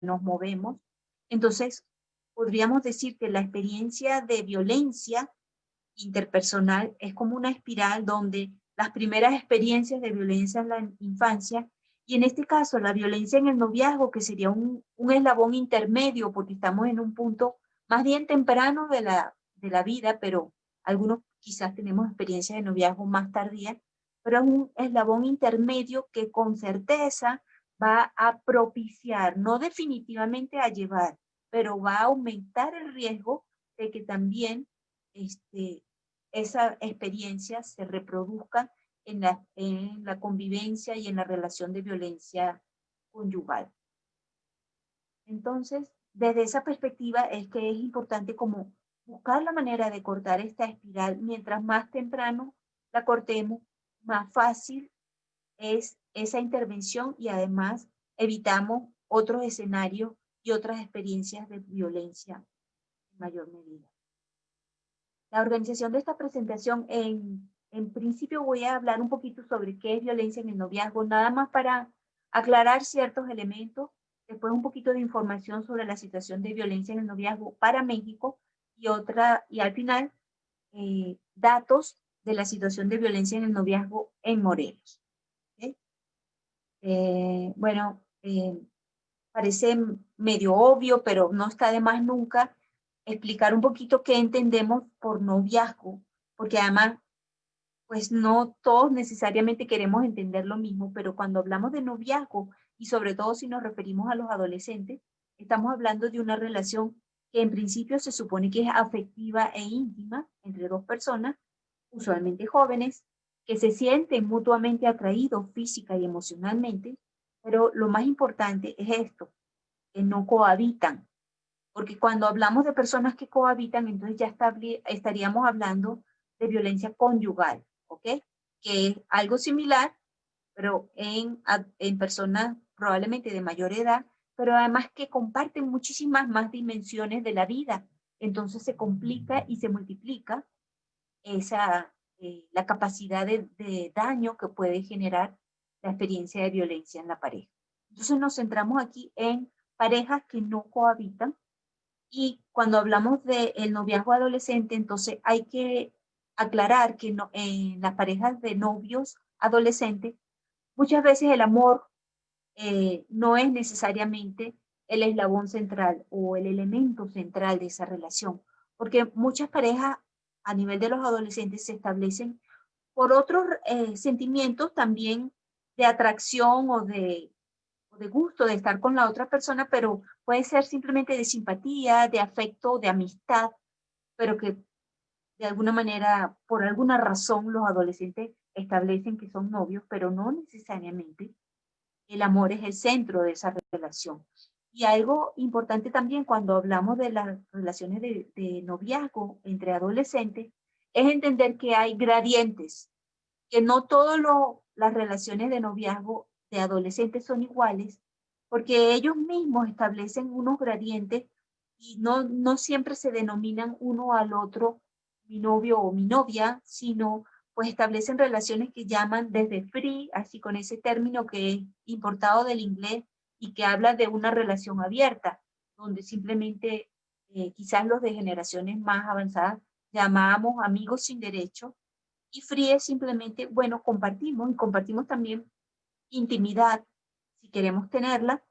nos movemos. Entonces, podríamos decir que la experiencia de violencia interpersonal es como una espiral donde las primeras experiencias de violencia en la infancia, y en este caso la violencia en el noviazgo, que sería un eslabón intermedio, porque estamos en un punto más bien temprano de la vida, pero algunos quizás tenemos experiencias de noviazgo más tardías, pero es un eslabón intermedio que con certeza va a propiciar, no definitivamente a llevar, pero va a aumentar el riesgo de que también esa experiencia se reproduzca en la convivencia y en la relación de violencia conyugal. Entonces, desde esa perspectiva es que es importante como buscar la manera de cortar esta espiral. Mientras más temprano la cortemos, más fácil es esa intervención y además evitamos otros escenarios y otras experiencias de violencia en mayor medida. La organización de esta presentación, en principio voy a hablar un poquito sobre qué es violencia en el noviazgo, nada más para aclarar ciertos elementos, después un poquito de información sobre la situación de violencia en el noviazgo para México y al final datos de la situación de violencia en el noviazgo en Morelos. ¿Okay? Bueno, parece medio obvio, pero no está de más nunca explicar un poquito qué entendemos por noviazgo, porque además, pues no todos necesariamente queremos entender lo mismo, pero cuando hablamos de noviazgo, y sobre todo si nos referimos a los adolescentes, estamos hablando de una relación que en principio se supone que es afectiva e íntima entre dos personas, usualmente jóvenes, que se sienten mutuamente atraídos física y emocionalmente, pero lo más importante es esto, que no cohabitan, porque cuando hablamos de personas que cohabitan, entonces ya estaríamos hablando de violencia conyugal, ¿ok? Que es algo similar, pero en personas probablemente de mayor edad, pero además que comparten muchísimas más dimensiones de la vida. Entonces se complica y se multiplica la capacidad de daño que puede generar la experiencia de violencia en la pareja. Entonces nos centramos aquí en parejas que no cohabitan, y cuando hablamos del noviazgo adolescente, entonces hay que aclarar que no, en las parejas de novios adolescentes, muchas veces el amor no es necesariamente el eslabón central o el elemento central de esa relación, porque muchas parejas a nivel de los adolescentes se establecen por otros sentimientos también de atracción o de gusto de estar con la otra persona, pero puede ser simplemente de simpatía, de afecto, de amistad, pero que de alguna manera, por alguna razón, los adolescentes establecen que son novios, pero no necesariamente el amor es el centro de esa relación. Y algo importante también cuando hablamos de las relaciones de noviazgo entre adolescentes, es entender que hay gradientes, que no todas las relaciones de noviazgo de adolescentes son iguales, porque ellos mismos establecen unos gradientes y no siempre se denominan uno al otro mi novio o mi novia, sino pues establecen relaciones que llaman desde free, así con ese término que es importado del inglés y que habla de una relación abierta, donde simplemente quizás los de generaciones más avanzadas llamábamos amigos sin derecho, y free es simplemente, bueno, compartimos y compartimos también intimidad si queremos tenerla,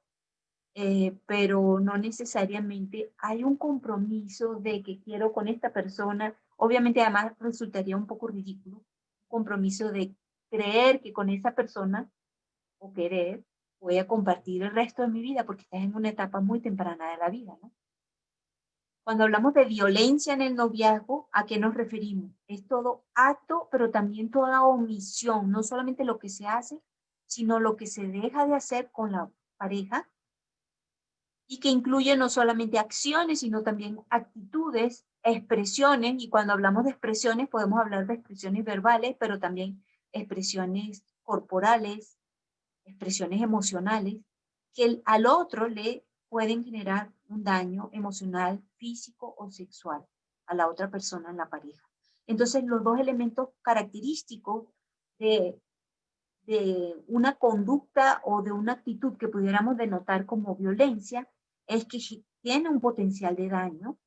pero no necesariamente hay un compromiso de que quiero con esta persona. Obviamente además resultaría un poco ridículo, un compromiso de creer que con esa persona o querer voy a compartir el resto de mi vida porque estás en una etapa muy temprana de la vida, ¿no? Cuando hablamos de violencia en el noviazgo, ¿a qué nos referimos? Es todo acto, pero también toda omisión, no solamente lo que se hace, sino lo que se deja de hacer con la pareja, y que incluye no solamente acciones, sino también actitudes, expresiones, y cuando hablamos de expresiones podemos hablar de expresiones verbales, pero también expresiones corporales, expresiones emocionales, que al otro le pueden generar un daño emocional, físico o sexual a la otra persona en la pareja. Entonces, los dos elementos característicos de, de una conducta o de una actitud que pudiéramos denotar como violencia es que tiene un potencial de daño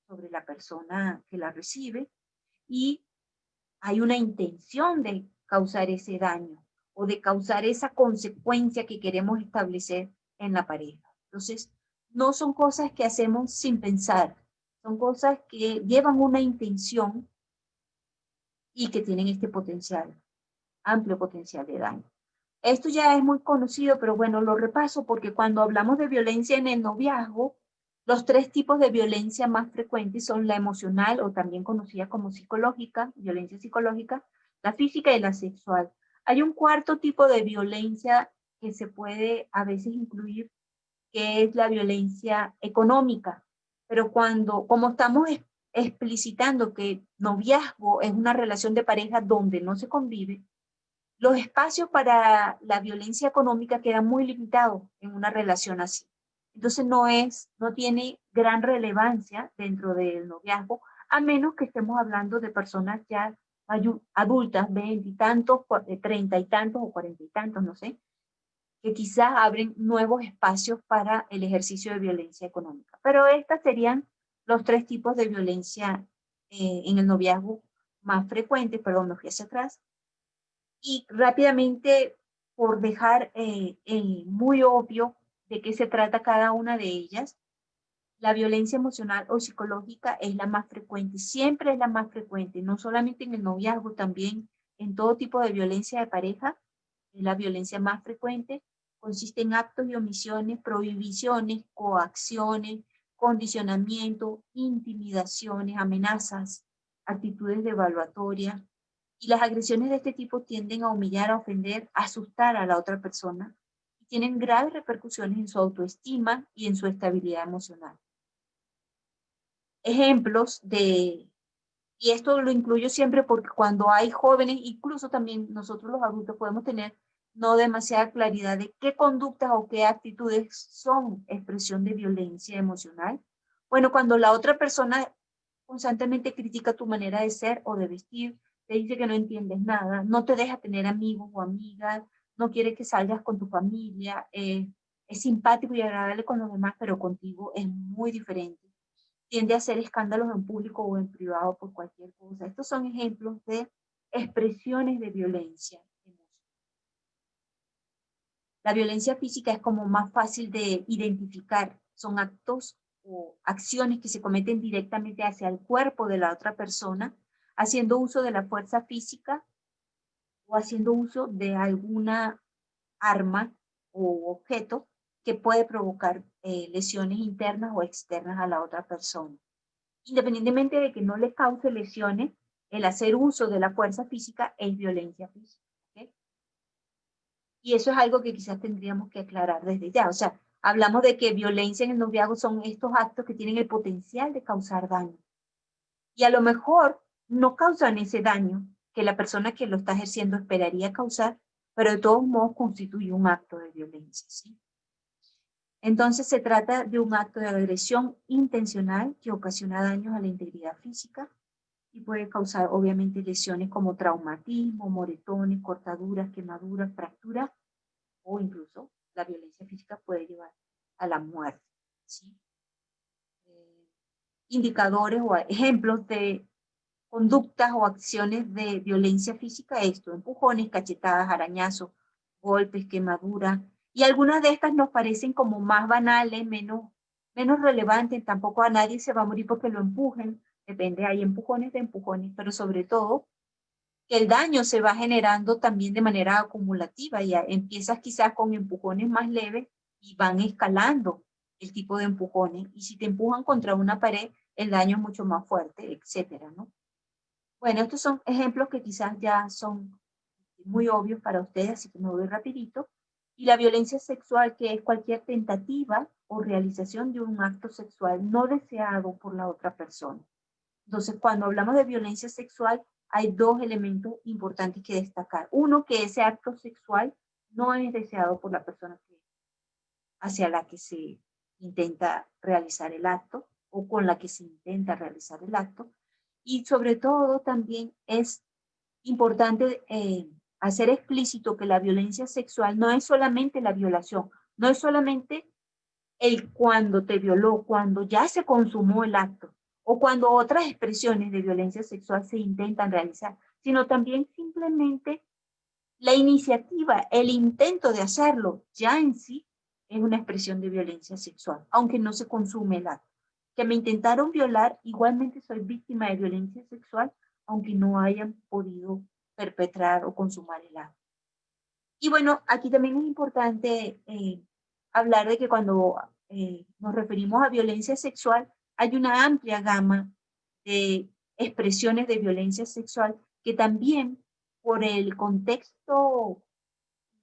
sobre la persona que la recibe y hay una intención de causar ese daño o de causar esa consecuencia que queremos establecer en la pareja. Entonces, no son cosas que hacemos sin pensar, son cosas que llevan una intención y que tienen este potencial, amplio potencial de daño. Esto ya es muy conocido, pero bueno, lo repaso porque cuando hablamos de violencia en el noviazgo, los tres tipos de violencia más frecuentes son la emocional o también conocida como psicológica, violencia psicológica, la física y la sexual. Hay un cuarto tipo de violencia que se puede a veces incluir, que es la violencia económica. Pero como estamos explicitando que noviazgo es una relación de pareja donde no se convive, los espacios para la violencia económica quedan muy limitados en una relación así. Entonces no tiene gran relevancia dentro del noviazgo, a menos que estemos hablando de personas ya adultas, 20 y tantos, 30 y tantos o 40 y tantos, no sé, que quizás abren nuevos espacios para el ejercicio de violencia económica. Pero estos serían los tres tipos de violencia en el noviazgo más frecuentes, perdón, me fui hacia atrás. Y rápidamente, por dejar muy obvio de qué se trata cada una de ellas, la violencia emocional o psicológica es la más frecuente, siempre es la más frecuente, no solamente en el noviazgo, también en todo tipo de violencia de pareja. La violencia más frecuente consiste en actos y omisiones, prohibiciones, coacciones, condicionamiento, intimidaciones, amenazas, actitudes devaluatorias. Y las agresiones de este tipo tienden a humillar, a ofender, a asustar a la otra persona y tienen graves repercusiones en su autoestima y en su estabilidad emocional. Ejemplos y esto lo incluyo siempre porque cuando hay jóvenes, incluso también nosotros los adultos podemos tener no demasiada claridad de qué conductas o qué actitudes son expresión de violencia emocional. Bueno, cuando la otra persona constantemente critica tu manera de ser o de vestir, te dice que no entiendes nada, no te deja tener amigos o amigas, no quiere que salgas con tu familia, es simpático y agradable con los demás, pero contigo es muy diferente. Tiende a hacer escándalos en público o en privado por cualquier cosa. Estos son ejemplos de expresiones de violencia. La violencia física es como más fácil de identificar. Son actos o acciones que se cometen directamente hacia el cuerpo de la otra persona, haciendo uso de la fuerza física o haciendo uso de alguna arma o objeto que puede provocar lesiones internas o externas a la otra persona. Independientemente de que no le cause lesiones, el hacer uso de la fuerza física es violencia física. ¿Okay? Y eso es algo que quizás tendríamos que aclarar desde ya. O sea, hablamos de que violencia en el noviazgo son estos actos que tienen el potencial de causar daño. Y a lo mejor no causan ese daño que la persona que lo está ejerciendo esperaría causar, pero de todos modos constituye un acto de violencia. ¿Sí? Entonces se trata de un acto de agresión intencional que ocasiona daños a la integridad física y puede causar obviamente lesiones como traumatismo, moretones, cortaduras, quemaduras, fracturas o incluso la violencia física puede llevar a la muerte. ¿Sí? Indicadores o ejemplos de conductas o acciones de violencia física, esto, empujones, cachetadas, arañazos, golpes, quemaduras, y algunas de estas nos parecen como más banales, menos relevantes, tampoco a nadie se va a morir porque lo empujen, depende, hay empujones de empujones, pero sobre todo que el daño se va generando también de manera acumulativa, ya empiezas quizás con empujones más leves y van escalando el tipo de empujones, y si te empujan contra una pared, el daño es mucho más fuerte, etcétera, ¿no? Bueno, estos son ejemplos que quizás ya son muy obvios para ustedes, así que me voy rapidito. Y la violencia sexual, que es cualquier tentativa o realización de un acto sexual no deseado por la otra persona. Entonces, cuando hablamos de violencia sexual, hay dos elementos importantes que destacar. Uno, que ese acto sexual no es deseado por la persona hacia la que se intenta realizar el acto o con la que se intenta realizar el acto. Y sobre todo también es importante hacer explícito que la violencia sexual no es solamente la violación, no es solamente el cuando te violó, cuando ya se consumó el acto, o cuando otras expresiones de violencia sexual se intentan realizar, sino también simplemente la iniciativa, el intento de hacerlo ya en sí es una expresión de violencia sexual, aunque no se consume el acto. Que me intentaron violar, igualmente soy víctima de violencia sexual, aunque no hayan podido perpetrar o consumar el acto. Y bueno, aquí también es importante hablar de que cuando nos referimos a violencia sexual, hay una amplia gama de expresiones de violencia sexual que también por el contexto,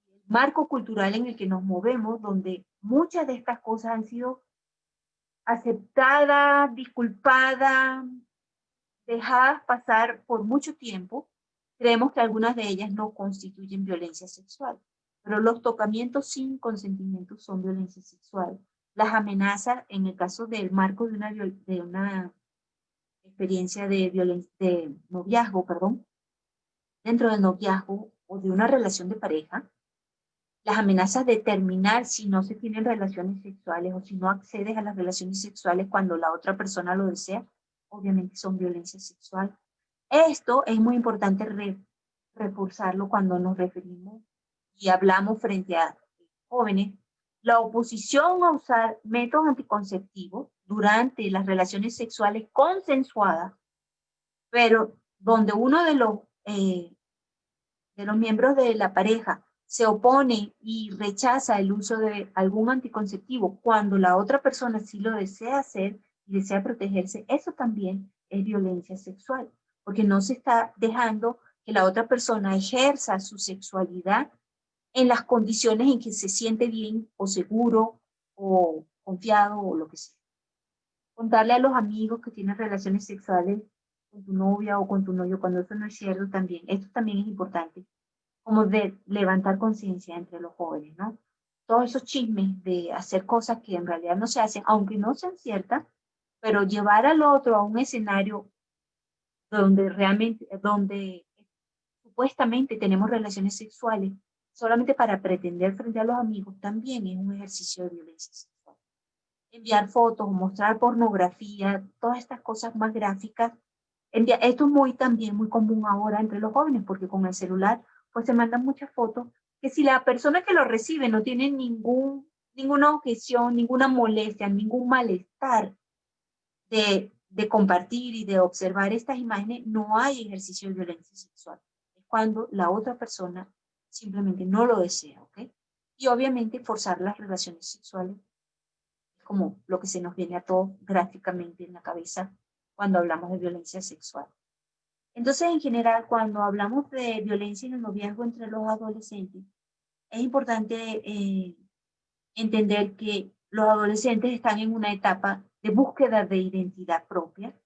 el marco cultural en el que nos movemos, donde muchas de estas cosas han sido aceptadas, disculpadas, dejadas pasar por mucho tiempo, creemos que algunas de ellas no constituyen violencia sexual, pero los tocamientos sin consentimiento son violencia sexual. Las amenazas, en el caso del marco de una experiencia de noviazgo, perdón, dentro del noviazgo o de una relación de pareja, las amenazas de terminar si no se tienen relaciones sexuales o si no accedes a las relaciones sexuales cuando la otra persona lo desea, obviamente son violencia sexual. Esto es muy importante reforzarlo cuando nos referimos y hablamos frente a jóvenes. La oposición a usar métodos anticonceptivos durante las relaciones sexuales consensuadas, pero donde uno de los miembros de la pareja se opone y rechaza el uso de algún anticonceptivo cuando la otra persona sí lo desea hacer y desea protegerse, eso también es violencia sexual, porque no se está dejando que la otra persona ejerza su sexualidad en las condiciones en que se siente bien o seguro o confiado o lo que sea. Contarle a los amigos que tienen relaciones sexuales con tu novia o con tu novio cuando eso no es cierto también. Esto también es importante, como de levantar conciencia entre los jóvenes, ¿no? Todos esos chismes de hacer cosas que en realidad no se hacen, aunque no sean ciertas, pero llevar al otro a un escenario donde realmente, donde supuestamente tenemos relaciones sexuales solamente para pretender frente a los amigos, también es un ejercicio de violencia sexual. Enviar fotos, mostrar pornografía, todas estas cosas más gráficas. Esto es muy también muy común ahora entre los jóvenes, porque con el celular pues se mandan muchas fotos que si la persona que lo recibe no tiene ninguna objeción, ninguna molestia, ningún malestar de compartir y de observar estas imágenes, no hay ejercicio de violencia sexual. Es cuando la otra persona simplemente no lo desea, ¿ok? Y obviamente forzar las relaciones sexuales es como lo que se nos viene a todos gráficamente en la cabeza cuando hablamos de violencia sexual. Entonces, en general, cuando hablamos de violencia en el noviazgo entre los adolescentes, es importante entender que los adolescentes están en una etapa de búsqueda de identidad propia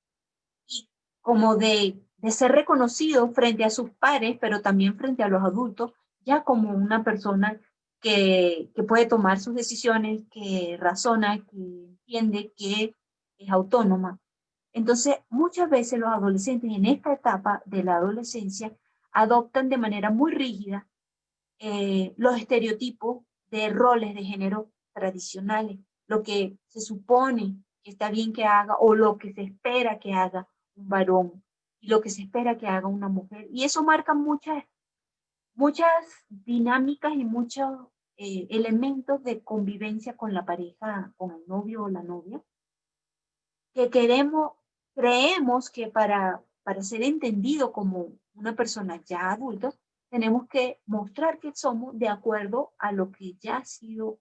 y como de ser reconocidos frente a sus pares, pero también frente a los adultos, ya como una persona que puede tomar sus decisiones, que razona, que entiende, que es autónoma. Entonces, muchas veces los adolescentes en esta etapa de la adolescencia adoptan de manera muy rígida los estereotipos de roles de género tradicionales, lo que se supone que está bien que haga o lo que se espera que haga un varón y lo que se espera que haga una mujer. Y eso marca muchas dinámicas y muchos elementos de convivencia con la pareja, con el novio o la novia, que creemos que para ser entendido como una persona ya adulta, tenemos que mostrar que somos de acuerdo a lo que ya ha sido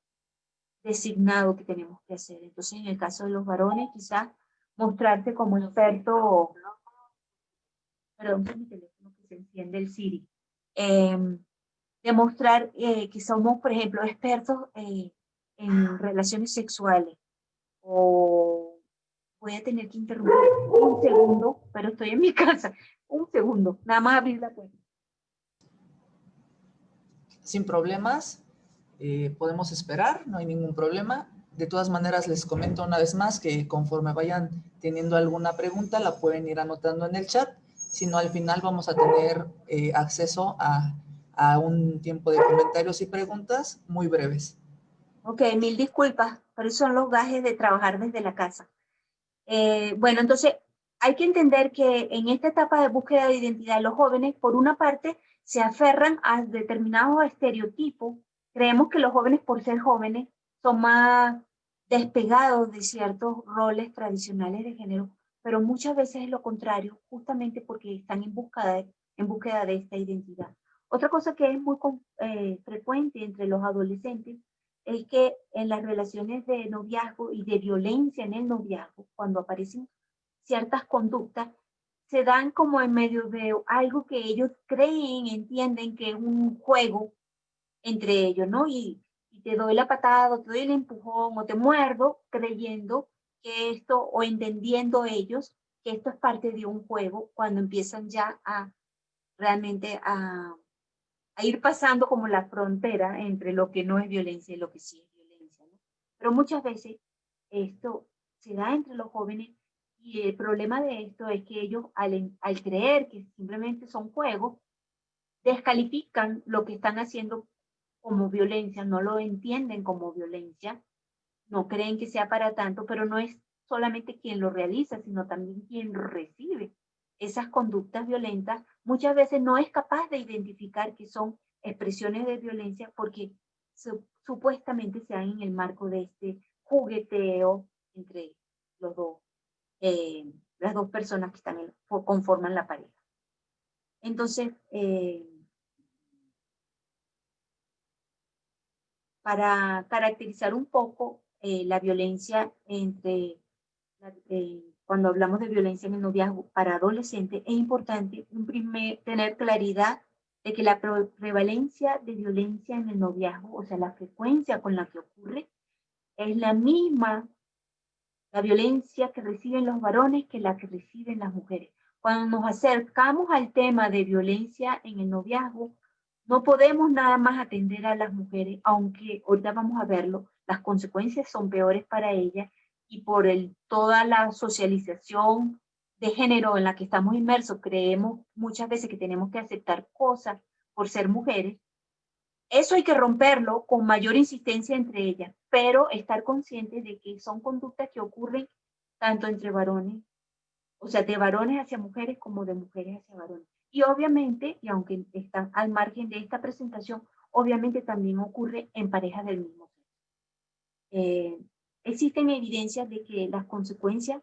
designado que tenemos que hacer. Entonces, en el caso de los varones, quizás mostrarse como experto, perdón, por mi teléfono que se enciende el Siri, demostrar que somos, por ejemplo, expertos en relaciones sexuales o voy a tener que interrumpir un segundo, pero estoy en mi casa. Un segundo, nada más abrir la puerta. Sin problemas, podemos esperar, no hay ningún problema. De todas maneras, les comento una vez más que conforme vayan teniendo alguna pregunta, la pueden ir anotando en el chat. Si no, al final vamos a tener acceso a un tiempo de comentarios y preguntas muy breves. Ok, mil disculpas, pero esos son los gajes de trabajar desde la casa. Bueno, entonces hay que entender que en esta etapa de búsqueda de identidad, los jóvenes, por una parte, se aferran a determinados estereotipos. Creemos que los jóvenes, por ser jóvenes, son más despegados de ciertos roles tradicionales de género, pero muchas veces es lo contrario, justamente porque están en búsqueda de esta identidad. Otra cosa que es muy frecuente entre los adolescentes es que en las relaciones de noviazgo y de violencia en el noviazgo, cuando aparecen ciertas conductas, se dan como en medio de algo que ellos creen, entienden que es un juego entre ellos, ¿no? Y te doy la patada, o te doy el empujón, o te muerdo, creyendo que esto, o entendiendo ellos que esto es parte de un juego, cuando empiezan ya a realmente a ir pasando como la frontera entre lo que no es violencia y lo que sí es violencia, ¿no? Pero muchas veces esto se da entre los jóvenes y el problema de esto es que ellos al creer que simplemente son juegos, descalifican lo que están haciendo como violencia, no lo entienden como violencia, no creen que sea para tanto, pero no es solamente quien lo realiza, sino también quien recibe esas conductas violentas. Muchas veces no es capaz de identificar que son expresiones de violencia porque supuestamente se dan en el marco de este jugueteo entre los dos, las dos personas que están conforman la pareja. Entonces, para caracterizar un poco la violencia cuando hablamos de violencia en el noviazgo para adolescentes, es importante tener claridad de que la prevalencia de violencia en el noviazgo, o sea, la frecuencia con la que ocurre, es la misma, la violencia que reciben los varones que la que reciben las mujeres. Cuando nos acercamos al tema de violencia en el noviazgo, no podemos nada más atender a las mujeres, aunque ahorita vamos a verlo, las consecuencias son peores para ellas y por toda la socialización de género en la que estamos inmersos, creemos muchas veces que tenemos que aceptar cosas por ser mujeres. Eso hay que romperlo con mayor insistencia entre ellas, pero estar conscientes de que son conductas que ocurren tanto entre varones, o sea, de varones hacia mujeres como de mujeres hacia varones. Y obviamente, y aunque están al margen de esta presentación, obviamente también ocurre en parejas del mismo sexo. Existen evidencias de que las consecuencias,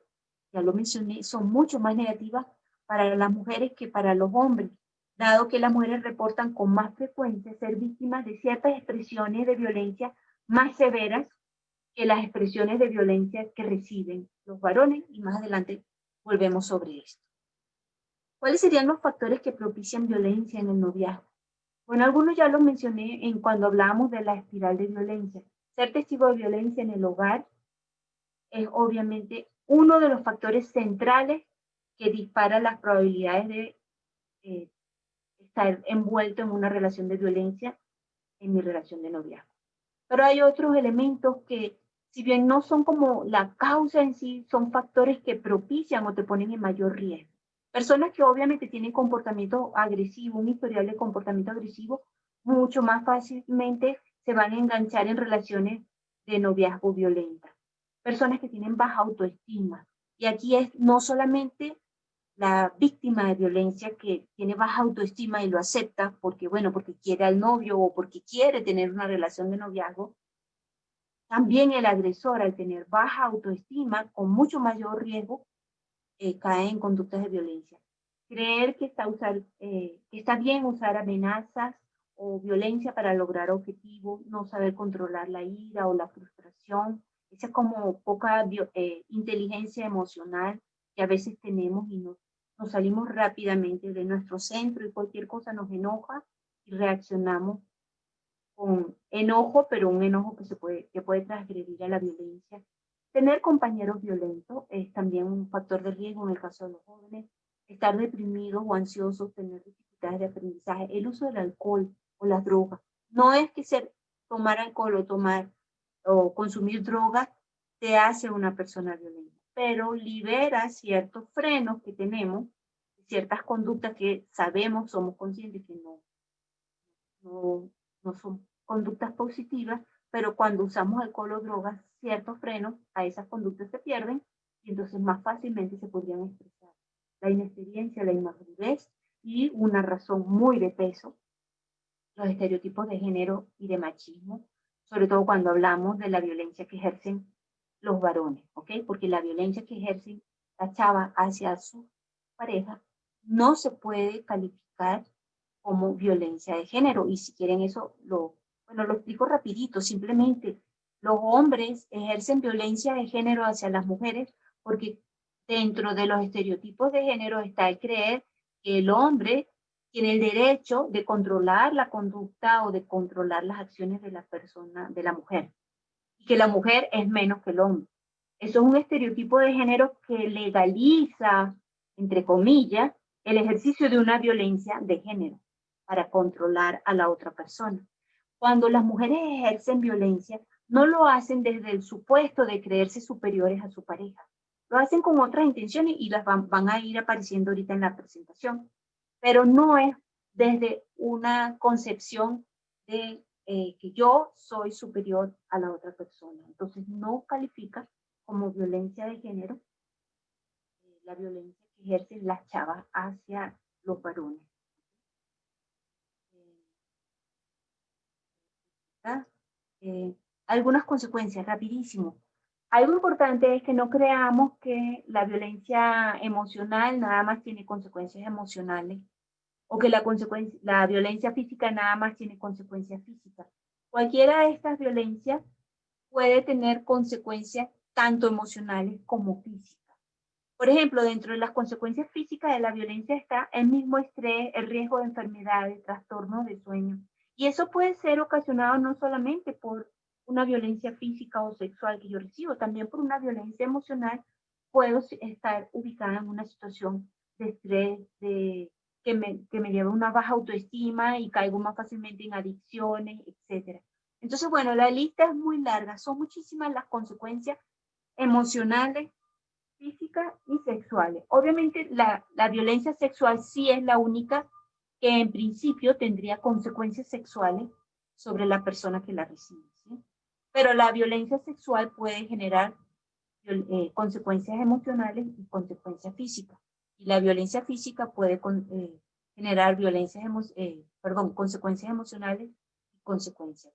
ya lo mencioné, son mucho más negativas para las mujeres que para los hombres, dado que las mujeres reportan con más frecuencia ser víctimas de ciertas expresiones de violencia más severas que las expresiones de violencia que reciben los varones, y más adelante volvemos sobre esto. ¿Cuáles serían los factores que propician violencia en el noviazgo? Bueno, algunos ya los mencioné cuando hablábamos de la espiral de violencia. Ser testigo de violencia en el hogar es obviamente uno de los factores centrales que dispara las probabilidades de estar envuelto en una relación de violencia en mi relación de noviazgo. Pero hay otros elementos que, si bien no son como la causa en sí, son factores que propician o te ponen en mayor riesgo. Personas que obviamente tienen comportamiento agresivo, un historial de comportamiento agresivo, mucho más fácilmente se van a enganchar en relaciones de noviazgo violentas. Personas que tienen baja autoestima. Y aquí es no solamente la víctima de violencia que tiene baja autoestima y lo acepta porque, bueno, porque quiere al novio o porque quiere tener una relación de noviazgo, también el agresor, al tener baja autoestima, con mucho mayor riesgo, cae en conductas de violencia. Creer que está bien usar amenazas o violencia para lograr objetivos, no saber controlar la ira o la frustración, esa es como poca inteligencia emocional que a veces tenemos y nos salimos rápidamente de nuestro centro y cualquier cosa nos enoja y reaccionamos con enojo, pero un enojo que puede transgredir a la violencia. Tener compañeros violentos es también un factor de riesgo en el caso de los jóvenes. Estar deprimidos o ansiosos, tener dificultades de aprendizaje, el uso del alcohol o las drogas. No es que tomar alcohol o consumir drogas te hace una persona violenta, pero libera ciertos frenos que tenemos, ciertas conductas que somos conscientes que no son conductas positivas, pero cuando usamos alcohol o drogas, ciertos frenos a esas conductas se pierden y entonces más fácilmente se podrían expresar la inexperiencia, la inmadurez y una razón muy de peso, los estereotipos de género y de machismo, sobre todo cuando hablamos de la violencia que ejercen los varones, ¿ok? Porque la violencia que ejercen la chava hacia su pareja no se puede calificar como violencia de género. Y si quieren eso, bueno, lo explico rapidito. Simplemente los hombres ejercen violencia de género hacia las mujeres porque dentro de los estereotipos de género está el creer que el hombre tiene el derecho de controlar la conducta o de controlar las acciones de la persona, de la mujer, y que la mujer es menos que el hombre. Eso es un estereotipo de género que legaliza, entre comillas, el ejercicio de una violencia de género para controlar a la otra persona. Cuando las mujeres ejercen violencia, no lo hacen desde el supuesto de creerse superiores a su pareja. Lo hacen con otras intenciones y las van a ir apareciendo ahorita en la presentación, pero no es desde una concepción de que yo soy superior a la otra persona. Entonces no califica como violencia de género la violencia que ejercen las chavas hacia los varones. Algunas consecuencias, rapidísimo. Algo importante es que no creamos que la violencia emocional nada más tiene consecuencias emocionales o que la violencia física nada más tiene consecuencias físicas. Cualquiera de estas violencias puede tener consecuencias tanto emocionales como físicas. Por ejemplo, dentro de las consecuencias físicas de la violencia está el mismo estrés, el riesgo de enfermedades, trastornos de sueño. Y eso puede ser ocasionado no solamente por una violencia física o sexual que yo recibo, también por una violencia emocional. Puedo estar ubicada en una situación de estrés, que me lleva a una baja autoestima y caigo más fácilmente en adicciones, etc. Entonces, bueno, la lista es muy larga. Son muchísimas las consecuencias emocionales, físicas y sexuales. Obviamente la violencia sexual sí es la única que en principio tendría consecuencias sexuales sobre la persona que la recibe, ¿sí? Pero la violencia sexual puede generar consecuencias emocionales y consecuencias físicas. Y la violencia física puede generar consecuencias emocionales y consecuencias.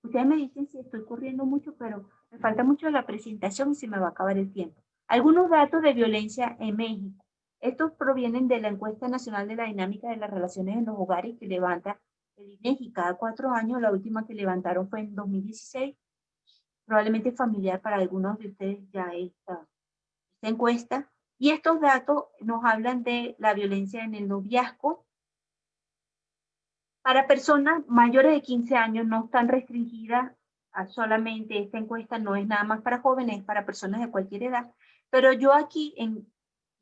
Ustedes me dicen si estoy corriendo mucho, pero me falta mucho la presentación y se me va a acabar el tiempo. Algunos datos de violencia en México. Estos provienen de la Encuesta Nacional de la Dinámica de las Relaciones en los Hogares que levanta el INEGI cada 4 años. La última que levantaron fue en 2016. Probablemente familiar para algunos de ustedes ya esta encuesta. Y estos datos nos hablan de la violencia en el noviazgo. Para personas mayores de 15 años no están restringidas a solamente esta encuesta, no es nada más para jóvenes, es para personas de cualquier edad, pero yo aquí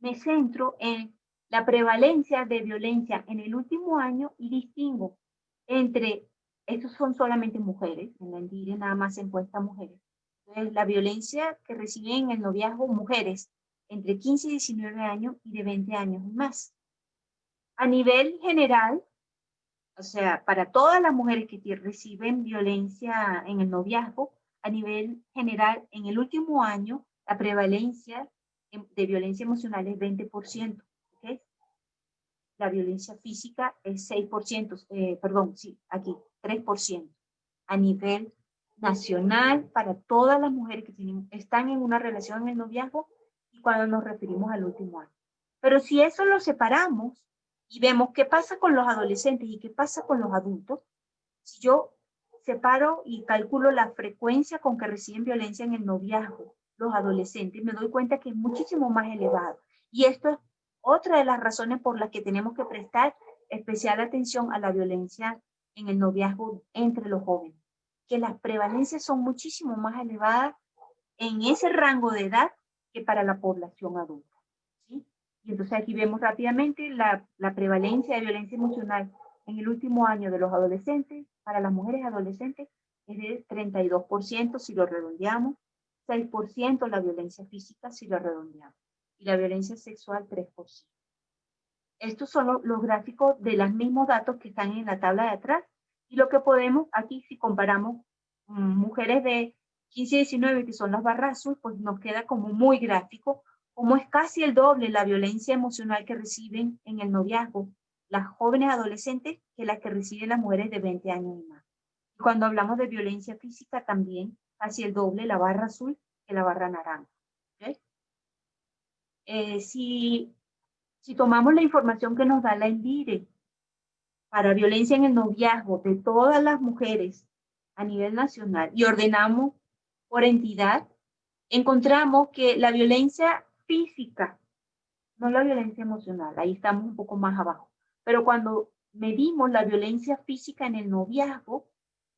me centro en la prevalencia de violencia en el último año y distingo entre, estos son solamente mujeres, en la ENDIRE nada más se encuesta mujeres. Entonces, la violencia que reciben en el noviazgo mujeres entre 15 y 19 años y de 20 años y más. A nivel general, o sea, para todas las mujeres que reciben violencia en el noviazgo, a nivel general, en el último año, la prevalencia de violencia emocional es 20%. ¿Okay? La violencia física es 6%, perdón, sí, aquí, 3%. A nivel nacional, para todas las mujeres que están en una relación en el noviazgo y cuando nos referimos al último año. Pero si eso lo separamos y vemos qué pasa con los adolescentes y qué pasa con los adultos, si yo separo y calculo la frecuencia con que reciben violencia en el noviazgo los adolescentes, me doy cuenta que es muchísimo más elevado. Y esto es otra de las razones por las que tenemos que prestar especial atención a la violencia en el noviazgo entre los jóvenes, que las prevalencias son muchísimo más elevadas en ese rango de edad que para la población adulta, ¿sí? Y entonces aquí vemos rápidamente la prevalencia de violencia emocional en el último año de los adolescentes, para las mujeres adolescentes, es de 32% si lo redondeamos, 6% la violencia física si lo redondeamos, y la violencia sexual 3%. Estos son los gráficos de los mismos datos que están en la tabla de atrás, Y lo que podemos, aquí si comparamos mujeres de 15 y 19, que son las barras azul, pues nos queda como muy gráfico, como es casi el doble la violencia emocional que reciben en el noviazgo las jóvenes adolescentes que las que reciben las mujeres de 20 años y más. Y cuando hablamos de violencia física también, casi el doble la barra azul que la barra naranja. ¿Okay? Si tomamos la información que nos da la INDIRE para violencia en el noviazgo de todas las mujeres a nivel nacional y ordenamos por entidad, encontramos que la violencia física, no la violencia emocional, ahí estamos un poco más abajo, pero cuando medimos la violencia física en el noviazgo,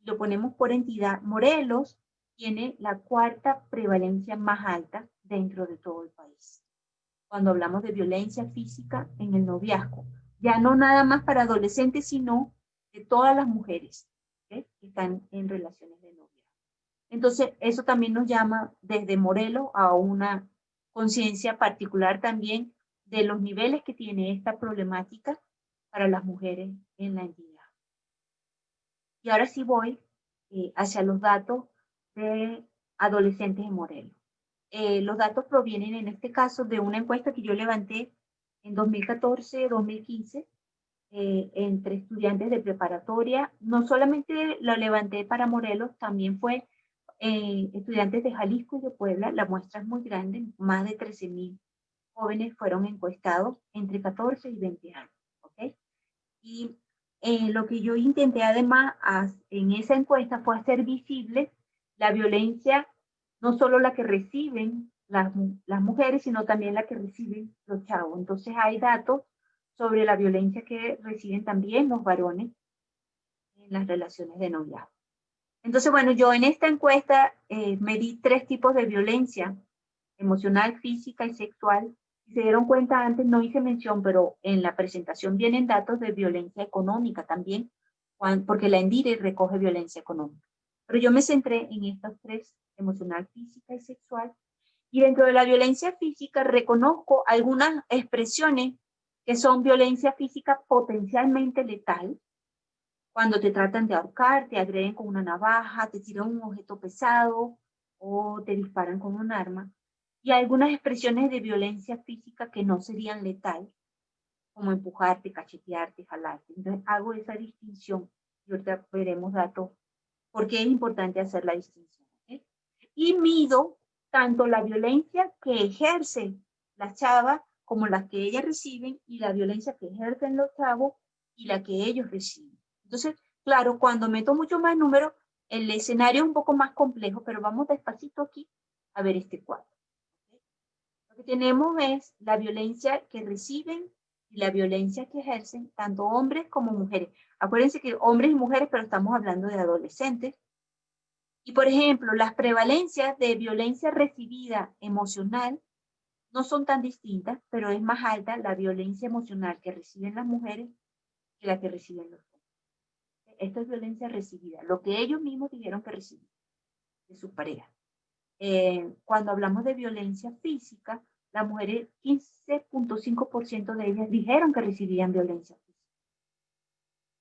lo ponemos por entidad, Morelos tiene la cuarta prevalencia más alta dentro de todo el país. Cuando hablamos de violencia física en el noviazgo, ya no nada más para adolescentes, sino de todas las mujeres, ¿okay?, que están en relaciones de noviazgo. Entonces, eso también nos llama desde Morelos a una conciencia particular también de los niveles que tiene esta problemática para las mujeres en la entidad. Y ahora sí voy hacia los datos de adolescentes en Morelos. Los datos provienen en este caso de una encuesta que yo levanté en 2014-2015 entre estudiantes de preparatoria. No solamente lo levanté para Morelos, también fue estudiantes de Jalisco y de Puebla. La muestra es muy grande, más de 13,000 jóvenes fueron encuestados entre 14 y 20 años. ¿Okay? Y lo que yo intenté además en esa encuesta fue hacer visible la violencia, no solo la que reciben las mujeres, sino también la que reciben los chavos. Entonces hay datos sobre la violencia que reciben también los varones en las relaciones de noviazgo. Entonces, bueno, yo en esta encuesta medí 3 tipos de violencia: emocional, física y sexual. Si se dieron cuenta, antes no hice mención, pero en la presentación vienen datos de violencia económica también, porque la ENDIRE recoge violencia económica. Pero yo me centré en estos 3, emocional, física y sexual. Y dentro de la violencia física reconozco algunas expresiones que son violencia física potencialmente letal, cuando te tratan de ahorcar, te agreden con una navaja, te tiran un objeto pesado o te disparan con un arma. Y algunas expresiones de violencia física que no serían letal, como empujarte, cachetearte, jalarte. Entonces hago esa distinción y ahorita veremos datos porque es importante hacer la distinción. ¿Okay? Y mido tanto la violencia que ejercen las chavas como la que ellas reciben, y la violencia que ejercen los chavos y la que ellos reciben. Entonces, claro, cuando meto mucho más números, el escenario es un poco más complejo, pero vamos despacito aquí a ver este cuadro. ¿Okay? Lo que tenemos es la violencia que reciben y la violencia que ejercen tanto hombres como mujeres. Acuérdense que hombres y mujeres, pero estamos hablando de adolescentes. Y por ejemplo, las prevalencias de violencia recibida emocional no son tan distintas, pero es más alta la violencia emocional que reciben las mujeres que la que reciben los hombres. Esto es violencia recibida, lo que ellos mismos dijeron que reciben de sus parejas. Cuando hablamos de violencia física, las mujeres, 15.5% de ellas dijeron que recibían violencia física.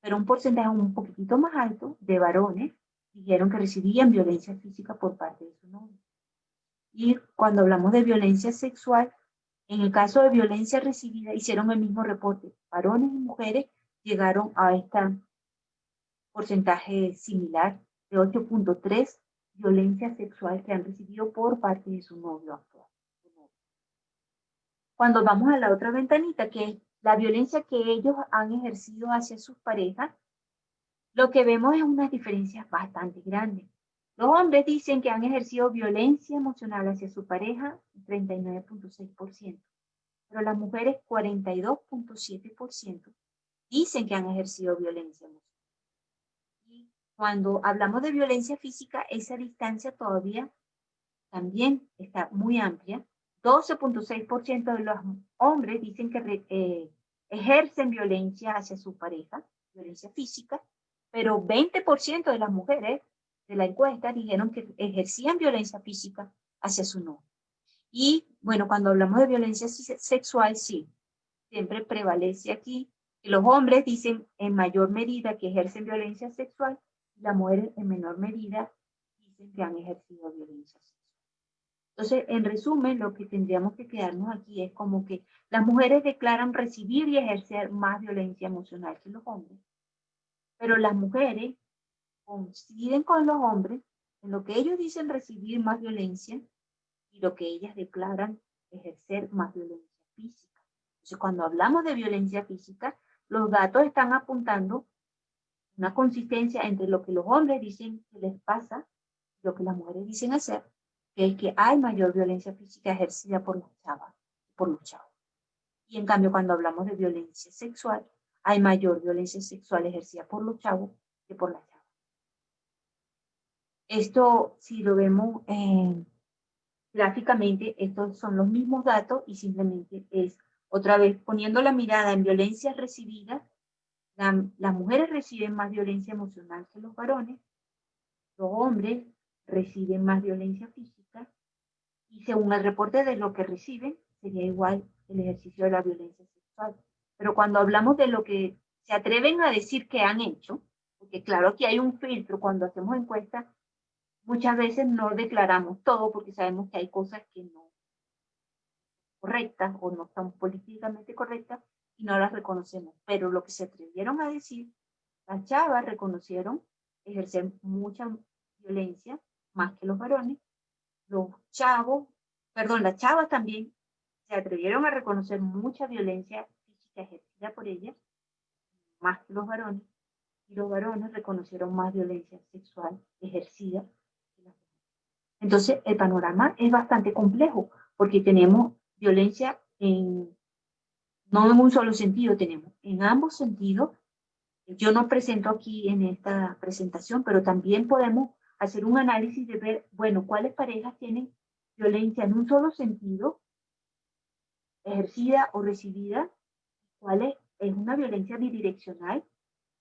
Pero un porcentaje un poquitito más alto de varones dijeron que recibían violencia física por parte de su novio. Y cuando hablamos de violencia sexual, en el caso de violencia recibida, hicieron el mismo reporte. Varones y mujeres llegaron a este porcentaje similar de 8.3 violencia sexual que han recibido por parte de su novio actual. Cuando vamos a la otra ventanita, que es la violencia que ellos han ejercido hacia sus parejas, lo que vemos es unas diferencias bastante grandes. Los hombres dicen que han ejercido violencia emocional hacia su pareja, 39.6%, pero las mujeres, 42.7%, dicen que han ejercido violencia emocional. Y cuando hablamos de violencia física, esa distancia todavía también está muy amplia. 12.6% de los hombres dicen que ejercen violencia hacia su pareja, violencia física, pero 20% de las mujeres de la encuesta dijeron que ejercían violencia física hacia su novio. Y bueno, cuando hablamos de violencia sexual, sí, siempre prevalece aquí Que los hombres dicen en mayor medida que ejercen violencia sexual y las mujeres en menor medida dicen que han ejercido violencia sexual. Entonces, en resumen, lo que tendríamos que quedarnos aquí es como que las mujeres declaran recibir y ejercer más violencia emocional que los hombres, pero las mujeres coinciden con los hombres en lo que ellos dicen recibir más violencia y lo que ellas declaran ejercer más violencia física. Entonces, cuando hablamos de violencia física, los datos están apuntando una consistencia entre lo que los hombres dicen que les pasa y lo que las mujeres dicen hacer, que es que hay mayor violencia física ejercida por las chavas, por los chavos. Y en cambio, cuando hablamos de violencia sexual, hay mayor violencia sexual ejercida por los chavos que por las chavas. Esto, si lo vemos gráficamente, estos son los mismos datos y simplemente es, otra vez, poniendo la mirada en violencia recibida, las mujeres reciben más violencia emocional que los varones, los hombres reciben más violencia física y según el reporte de lo que reciben, sería igual el ejercicio de la violencia sexual. Pero cuando hablamos de lo que se atreven a decir que han hecho, porque claro que hay un filtro cuando hacemos encuestas, muchas veces no declaramos todo porque sabemos que hay cosas que no son correctas o no están políticamente correctas y no las reconocemos. Pero lo que se atrevieron a decir, las chavas reconocieron ejercer mucha violencia más que los varones. Los chavos, perdón, las chavas también se atrevieron a reconocer mucha violencia física ejercida por ellas, más que los varones, y los varones reconocieron más violencia sexual ejercida que las mujeres. Entonces, el panorama es bastante complejo, porque tenemos violencia no en un solo sentido, tenemos en ambos sentidos. Yo no presento aquí en esta presentación, pero también podemos hacer un análisis de ver, bueno, cuáles parejas tienen violencia en un solo sentido, ejercida o recibida, cuál es una violencia bidireccional,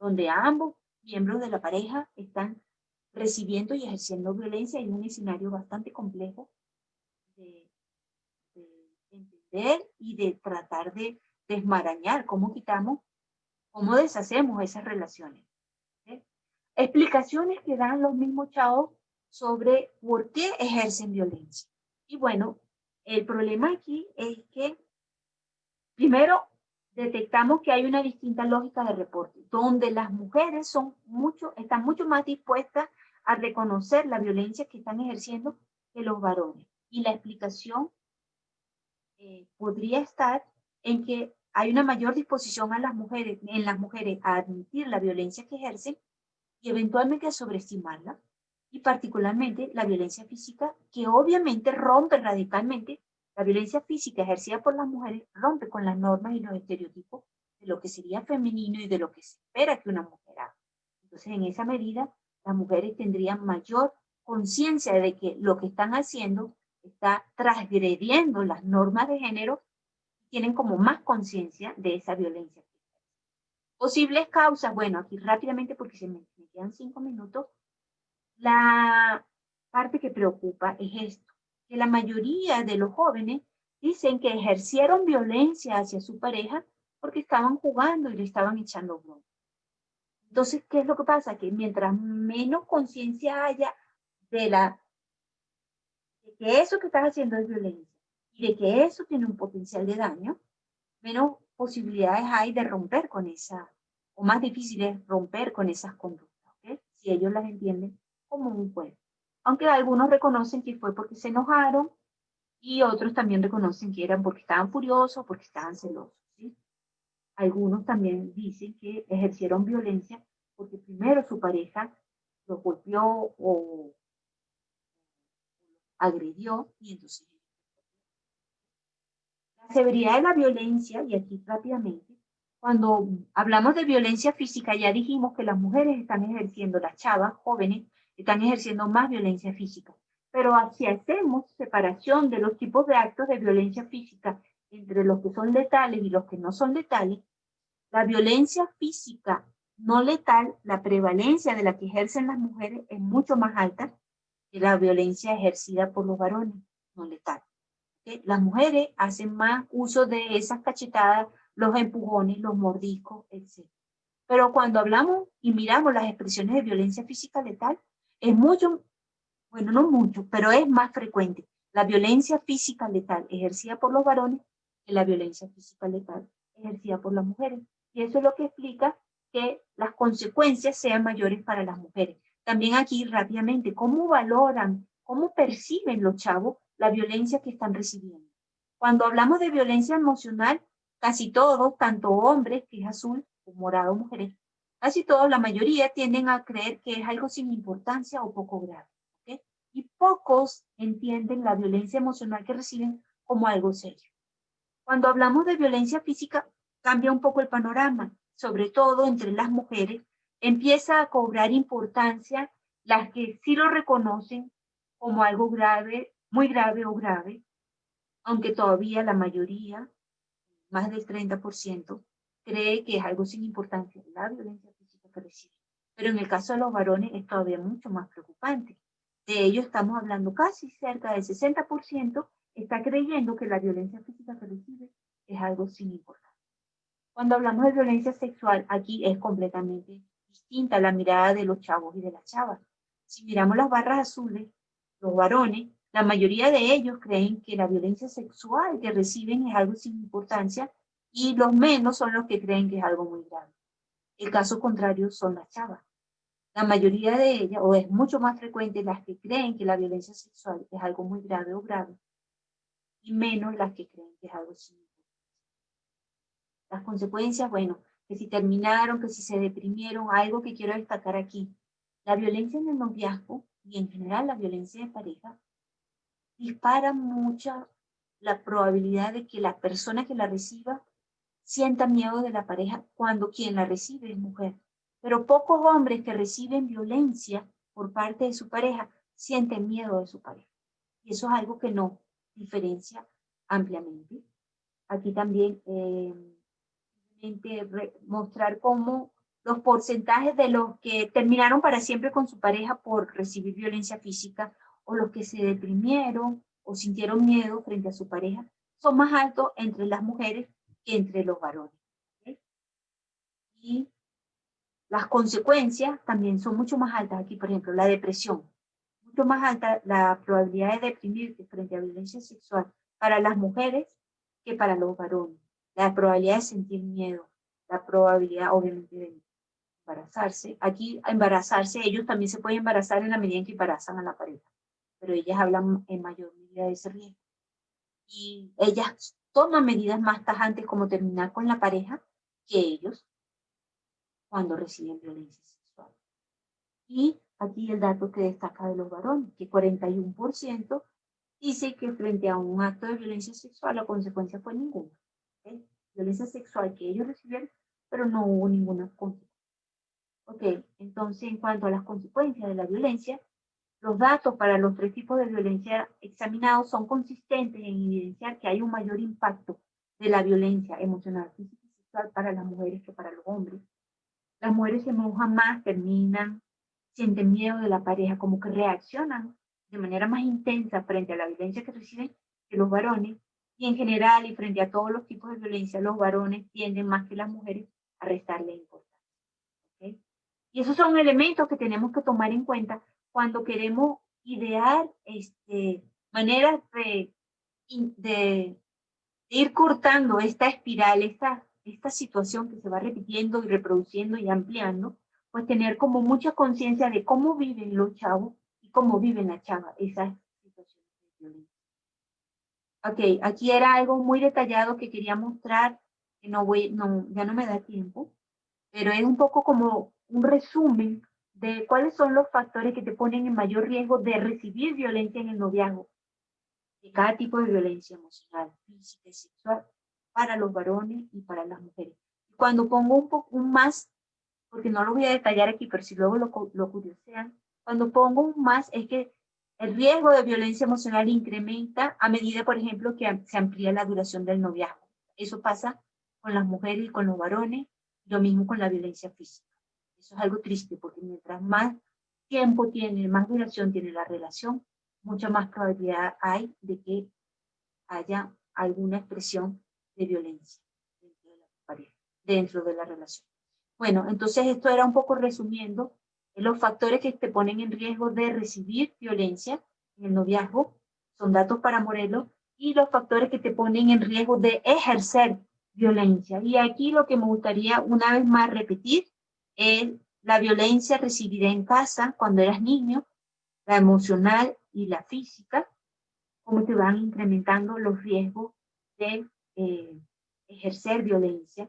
donde ambos miembros de la pareja están recibiendo y ejerciendo violencia en un escenario bastante complejo de entender y de tratar de desmarañar cómo quitamos, cómo deshacemos esas relaciones. ¿Sí? Explicaciones que dan los mismos chavos sobre por qué ejercen violencia. Y bueno, el problema aquí es que primero detectamos que hay una distinta lógica de reporte, donde las mujeres están mucho más dispuestas a reconocer la violencia que están ejerciendo que los varones. Y la explicación podría estar en que hay una mayor disposición en las mujeres a admitir la violencia que ejercen y eventualmente a sobreestimarla, y particularmente la violencia física, que obviamente rompe radicalmente. La violencia física ejercida por las mujeres rompe con las normas y los estereotipos de lo que sería femenino y de lo que se espera que una mujer haga. Entonces, en esa medida, las mujeres tendrían mayor conciencia de que lo que están haciendo está transgrediendo las normas de género y tienen como más conciencia de esa violencia. Posibles causas, bueno, aquí rápidamente porque se me quedan 5 minutos, la parte que preocupa es esto, que la mayoría de los jóvenes dicen que ejercieron violencia hacia su pareja porque estaban jugando y le estaban echando broma. Entonces, ¿qué es lo que pasa? Que mientras menos conciencia haya de que eso que estás haciendo es violencia y de que eso tiene un potencial de daño, menos posibilidades hay de romper con esa, o más difícil es romper con esas conductas, ¿okay? Si ellos las entienden como un juego. Aunque algunos reconocen que fue porque se enojaron y otros también reconocen que eran porque estaban furiosos o porque estaban celosos, ¿sí? Algunos también dicen que ejercieron violencia porque primero su pareja los golpeó o agredió y entonces la severidad de la violencia, y aquí rápidamente, cuando hablamos de violencia física ya dijimos que las mujeres están ejerciendo, las chavas jóvenes están ejerciendo más violencia física, pero si hacemos separación de los tipos de actos de violencia física entre los que son letales y los que no son letales, la violencia física no letal, la prevalencia de la que ejercen las mujeres es mucho más alta que la violencia ejercida por los varones no letales. Las mujeres hacen más uso de esas cachetadas, los empujones, los mordiscos, etc. Pero cuando hablamos y miramos las expresiones de violencia física letal, es mucho, bueno, no mucho, pero es más frecuente la violencia física letal ejercida por los varones que la violencia física letal ejercida por las mujeres. Y eso es lo que explica que las consecuencias sean mayores para las mujeres. También aquí rápidamente, ¿cómo valoran, cómo perciben los chavos la violencia que están recibiendo? Cuando hablamos de violencia emocional, casi todos, tanto hombres, que es azul, como morado, mujeres, casi todos, la mayoría tienden a creer que es algo sin importancia o poco grave. ¿Okay? Y pocos entienden la violencia emocional que reciben como algo serio. Cuando hablamos de violencia física, cambia un poco el panorama, sobre todo entre las mujeres, empieza a cobrar importancia las que sí lo reconocen como algo grave, muy grave o grave, aunque todavía la mayoría, más del 30%, cree que es algo sin importancia la violencia física que recibe. Pero en el caso de los varones es todavía mucho más preocupante. De ello estamos hablando casi cerca del 60% está creyendo que la violencia física que recibe es algo sin importancia. Cuando hablamos de violencia sexual, aquí es completamente distinta la mirada de los chavos y de las chavas. Si miramos las barras azules, los varones, la mayoría de ellos creen que la violencia sexual que reciben es algo sin importancia y los menos son los que creen que es algo muy grave. El caso contrario son las chavas. La mayoría de ellas, o es mucho más frecuente las que creen que la violencia sexual es algo muy grave o grave, y menos las que creen que es algo sin importancia. Las consecuencias, bueno, que si terminaron, que si se deprimieron, algo que quiero destacar aquí. La violencia en el noviazgo y en general la violencia de pareja dispara mucho la probabilidad de que la persona que la reciba sienta miedo de la pareja cuando quien la recibe es mujer. Pero pocos hombres que reciben violencia por parte de su pareja sienten miedo de su pareja. Y eso es algo que no diferencia ampliamente. Aquí también mostrar cómo los porcentajes de los que terminaron para siempre con su pareja por recibir violencia física o los que se deprimieron o sintieron miedo frente a su pareja son más altos entre las mujeres que entre los varones. ¿Okay? Y las consecuencias también son mucho más altas aquí, por ejemplo, la depresión. Mucho más alta la probabilidad de deprimirse frente a violencia sexual para las mujeres que para los varones. La probabilidad de sentir miedo, la probabilidad obviamente de embarazarse. Aquí embarazarse, ellos también se pueden embarazar en la medida en que embarazan a la pareja, pero ellas hablan en mayor medida de ese riesgo. Y ellas toman medidas más tajantes como terminar con la pareja que ellos cuando reciben violencia sexual. Y aquí el dato que destaca de los varones, que 41% dice que frente a un acto de violencia sexual la consecuencia fue ninguna. ¿Okay? Violencia sexual que ellos recibieron, pero no hubo ninguna consecuencia. Ok, entonces en cuanto a las consecuencias de la violencia, los datos para los tres tipos de violencia examinados son consistentes en evidenciar que hay un mayor impacto de la violencia emocional, física y sexual para las mujeres que para los hombres. Las mujeres se enojan más, terminan, sienten miedo de la pareja, como que reaccionan de manera más intensa frente a la violencia que reciben que los varones. Y en general, y frente a todos los tipos de violencia, los varones tienden más que las mujeres a restarle importancia. ¿Okay? Y esos son elementos que tenemos que tomar en cuenta cuando queremos idear maneras de ir cortando esta espiral, esta situación que se va repitiendo y reproduciendo y ampliando, pues tener como mucha conciencia de cómo viven los chavos y cómo viven las chavas esas situaciones de violencia. Ok, aquí era algo muy detallado que quería mostrar, que ya no me da tiempo, pero es un poco como un resumen de cuáles son los factores que te ponen en mayor riesgo de recibir violencia en el noviazgo, de cada tipo de violencia emocional, física y sexual, para los varones y para las mujeres. Cuando pongo un más, porque no lo voy a detallar aquí, pero si luego lo curiosean, cuando pongo un más es que el riesgo de violencia emocional incrementa a medida, por ejemplo, que se amplía la duración del noviazgo. Eso pasa con las mujeres y con los varones, lo mismo con la violencia física. Eso es algo triste, porque mientras más tiempo tiene, más duración tiene la relación, mucha más probabilidad hay de que haya alguna expresión de violencia. dentro de la relación. Bueno, entonces esto era un poco resumiendo los factores que te ponen en riesgo de recibir violencia en el noviazgo, son datos para Morelos, y los factores que te ponen en riesgo de ejercer violencia. Y aquí lo que me gustaría una vez más repetir es la violencia recibida en casa cuando eras niño, la emocional y la física, cómo te van incrementando los riesgos de ejercer violencia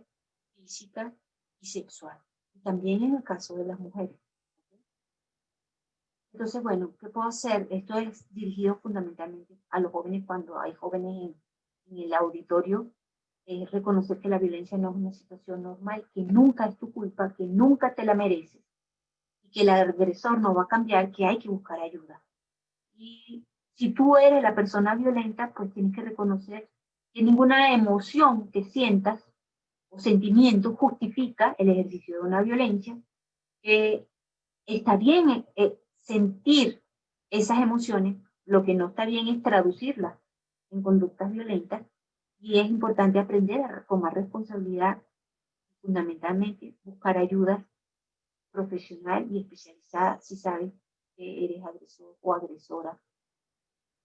física y sexual. Y también en el caso de las mujeres. Entonces, bueno, ¿qué puedo hacer? Esto es dirigido fundamentalmente a los jóvenes cuando hay jóvenes en el auditorio. Reconocer que la violencia no es una situación normal, que nunca es tu culpa, que nunca te la mereces y que el agresor no va a cambiar, que hay que buscar ayuda. Y si tú eres la persona violenta, pues tienes que reconocer que ninguna emoción que sientas o sentimiento justifica el ejercicio de una violencia, que está bien sentir esas emociones, lo que no está bien es traducirlas en conductas violentas, y es importante aprender a tomar responsabilidad, fundamentalmente buscar ayuda profesional y especializada si sabes que eres agresor o agresora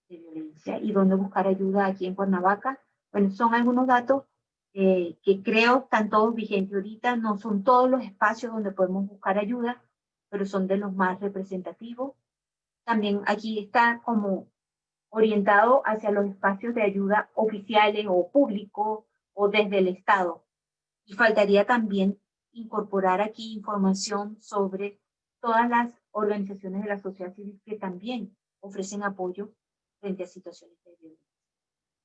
de violencia. Y dónde buscar ayuda aquí en Cuernavaca. Bueno, son algunos datos que creo están todos vigentes ahorita. No son todos los espacios donde podemos buscar ayuda, pero son de los más representativos. También aquí está como orientado hacia los espacios de ayuda oficiales o públicos o desde el Estado. Y faltaría también incorporar aquí información sobre todas las organizaciones de la sociedad civil que también ofrecen apoyo frente a situaciones de violencia.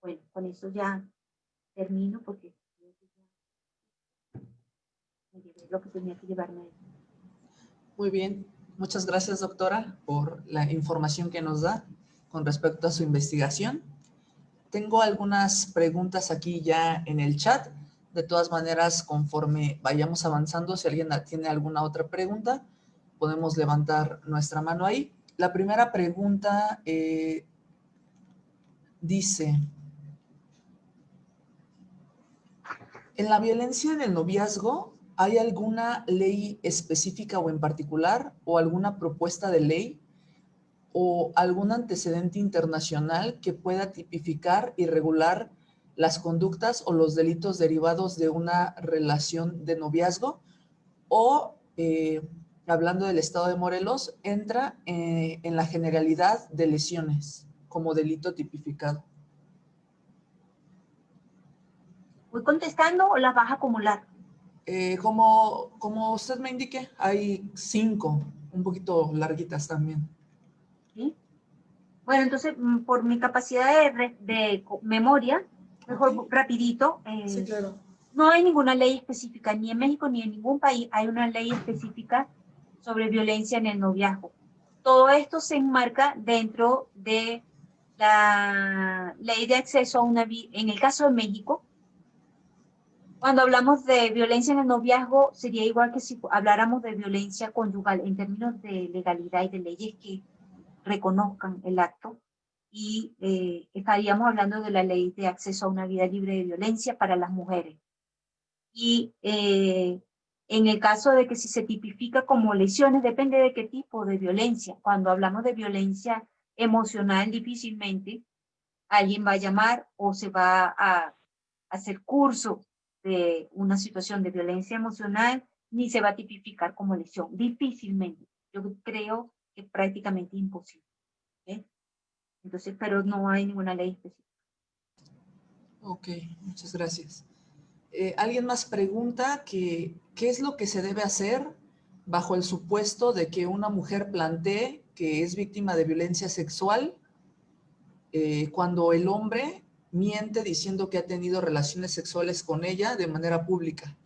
Bueno, con eso ya termino porque me llevé lo que tenía que llevarme. Muy bien, muchas gracias, doctora, por la información que nos da con respecto a su investigación. Tengo algunas preguntas aquí ya en el chat. De todas maneras, conforme vayamos avanzando, si alguien tiene alguna otra pregunta, podemos levantar nuestra mano ahí. La primera pregunta dice: ¿en la violencia en el noviazgo hay alguna ley específica o en particular, o alguna propuesta de ley, o algún antecedente internacional que pueda tipificar y regular las conductas o los delitos derivados de una relación de noviazgo? O, hablando del estado de Morelos, entra en la generalidad de lesiones como delito tipificado. ¿Voy contestando o las vas a acumular? Como usted me indique, hay 5, un poquito larguitas también. ¿Sí? Bueno, entonces, por mi capacidad de memoria, mejor Okay. rapidito. Sí, claro. No hay ninguna ley específica, ni en México ni en ningún país hay una ley específica sobre violencia en el noviazgo. Todo esto se enmarca dentro de la ley de acceso a una vida. En el caso de México, cuando hablamos de violencia en el noviazgo, sería igual que si habláramos de violencia conyugal en términos de legalidad y de leyes que reconozcan el acto. Y estaríamos hablando de la ley de acceso a una vida libre de violencia para las mujeres. Y en el caso de que si se tipifica como lesiones, depende de qué tipo de violencia. Cuando hablamos de violencia emocional, difícilmente alguien va a llamar o se va a hacer curso de una situación de violencia emocional, ni se va a tipificar como lesión. Difícilmente. Yo creo que es prácticamente imposible. ¿Okay? Entonces, pero no hay ninguna ley específica. Ok, muchas gracias. Alguien más pregunta que ¿qué es lo que se debe hacer bajo el supuesto de que una mujer plantee que es víctima de violencia sexual cuando el hombre miente diciendo que ha tenido relaciones sexuales con ella de manera pública?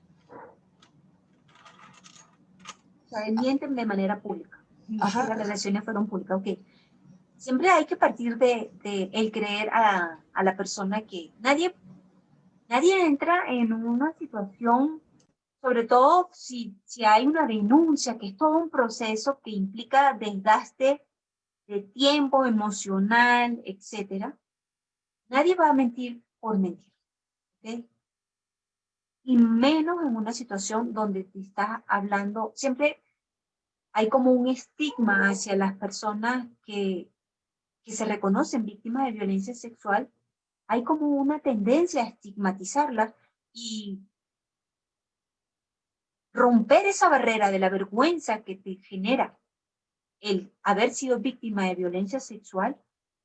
O sea, mienten de manera pública. Si las Ajá. relaciones fueron públicas, ok. Siempre hay que partir de el creer a la persona que nadie entra en una situación, sobre todo si hay una denuncia, que es todo un proceso que implica desgaste de tiempo emocional, etcétera. Nadie va a mentir por mentir. ¿Okay? y menos en una situación donde te estás hablando, siempre hay como un estigma hacia las personas que se reconocen víctimas de violencia sexual, hay como una tendencia a estigmatizarlas y romper esa barrera de la vergüenza que te genera el haber sido víctima de violencia sexual